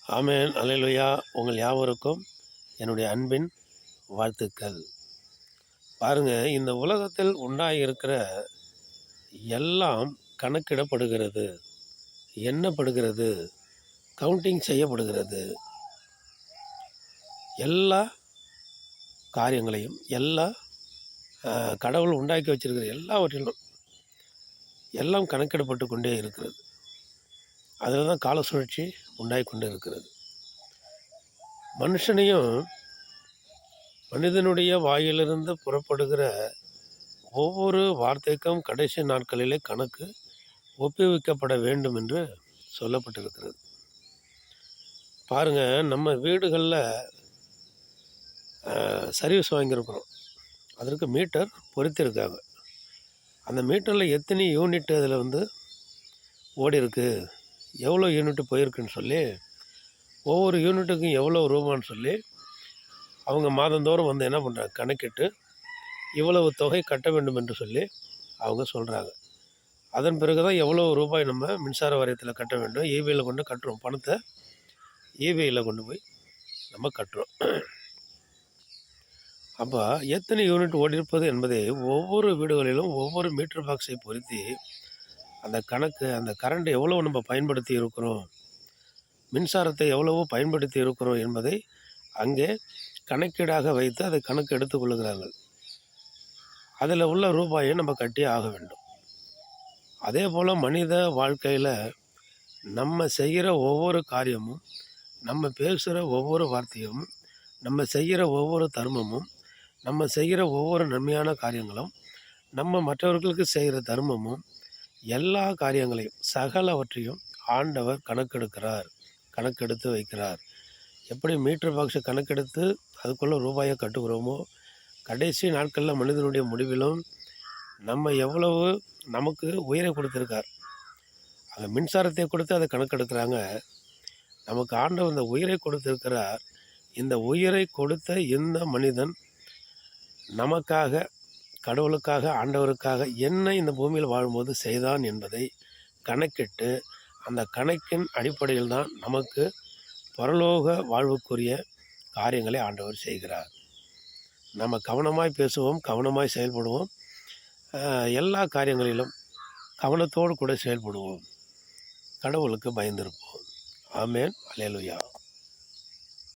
ஆமென் அல்லேலூயா. உங்கள் யாவருக்கும் என்னுடைய அன்பின் வாழ்த்துக்கள். பாருங்க, இந்த உலகத்தில் உண்டாயிருக்கிற எல்லாம் கணக்கிடப்படுகிறது, எண்ணப்படுகிறது, கவுண்டிங் செய்யப்படுகிறது. எல்லா காரியங்களையும், எல்லா கடவுள் உண்டாக்கி வச்சிருக்கிற எல்லாவற்றிலும் எல்லாம் கணக்கிடப்பட்டு கொண்டே இருக்கிறது. அதில் தான் கால சுழற்சி உண்டாகி கொண்டு இருக்கிறது. மனிதனுடைய வாயிலிருந்து புறப்படுகிற ஒவ்வொரு வார்த்தைக்கும் கடைசி நாட்களிலே கணக்கு ஒப்புவிக்கப்பட வேண்டும் என்று சொல்லப்பட்டிருக்கிறது. பாருங்கள், நம்ம வீடுகளில் சர்வீஸ் வாங்கியிருக்கிறோம். அதற்கு மீட்டர் பொருத்தியிருக்காங்க. அந்த மீட்டரில் எத்தனை யூனிட் அதில் ஓடி இருக்கு, எவ்வளோ யூனிட் போயிருக்குன்னு சொல்லி, ஒவ்வொரு யூனிட்டுக்கும் எவ்வளோ ரூபான்னு சொல்லி அவங்க மாதந்தோறும் என்ன பண்ணுறாங்க, கணக்கிட்டு இவ்வளவு தொகை கட்ட வேண்டும் என்று சொல்லி அவங்க சொல்கிறாங்க. அதன் பிறகு தான் எவ்வளோ ரூபாய் நம்ம மின்சார வாரியத்தில் கட்ட வேண்டும். இபிஐயில் கொண்டு கட்டுறோம். பணத்தை இபிஐயில் கொண்டு போய் நம்ம கட்டுறோம். அப்போ எத்தனை யூனிட் ஓடிருப்பது என்பதை ஒவ்வொரு வீடுகளிலும் ஒவ்வொரு மீட்டர் பாக்ஸை பொருத்தி அந்த கணக்கு, அந்த கரண்ட் எவ்வளோ நம்ம பயன்படுத்தி இருக்கிறோம், மின்சாரத்தை எவ்வளவோ பயன்படுத்தி இருக்கிறோம் என்பதை அங்கே கணக்கீடாக வைத்து அதை கணக்கு எடுத்துக்கொள்ளுகிறார்கள். அதில் உள்ள ரூபாயை நம்ம கட்டி ஆக வேண்டும். அதே போல் மனித வாழ்க்கையில் நம்ம செய்கிற ஒவ்வொரு காரியமும், நம்ம பேசுகிற ஒவ்வொரு வார்த்தையும், நம்ம செய்கிற ஒவ்வொரு தர்மமும், நம்ம செய்கிற ஒவ்வொரு நன்மையான காரியங்களும், நம்ம மற்றவர்களுக்கு செய்கிற தர்மமும், எல்லா காரியங்களையும் சகலவற்றையும் ஆண்டவர் கணக்கெடுக்கிறார், கணக்கெடுத்து வைக்கிறார். எப்படி மீட்டர் பாக்ஸை கணக்கெடுத்து அதுக்குள்ளே ரூபாயை கட்டுகிறோமோ, கடைசி நாட்களில் மனிதனுடைய முடிவிலும் நம்ம எவ்வளவு நமக்கு உயிரை கொடுத்துருக்கார். அந்த மின்சாரத்தை கொடுத்து அதை கணக்கெடுக்கிறாங்க. நமக்கு ஆண்டவர் இந்த உயிரை கொடுத்திருக்கிறார். இந்த உயிரை கொடுத்த இந்த மனிதன் நமக்காக, கடவுளுக்காக, ஆண்டவருக்காக என்ன இந்த பூமியில் வாழும்போது செய்தான் என்பதை கணக்கிட்டு, அந்த கணக்கின் அடிப்படையில் தான் நமக்கு பரலோக வாழ்வுக்குரிய காரியங்களை ஆண்டவர் செய்கிறார். நம்ம கவனமாய் பேசுவோம், கவனமாய் செயல்படுவோம். எல்லா காரியங்களிலும் கவனத்தோடு கூட செயல்படுவோம். கடவுளுக்கு பயந்திருப்போம். ஆமென் அல்லேலூயா.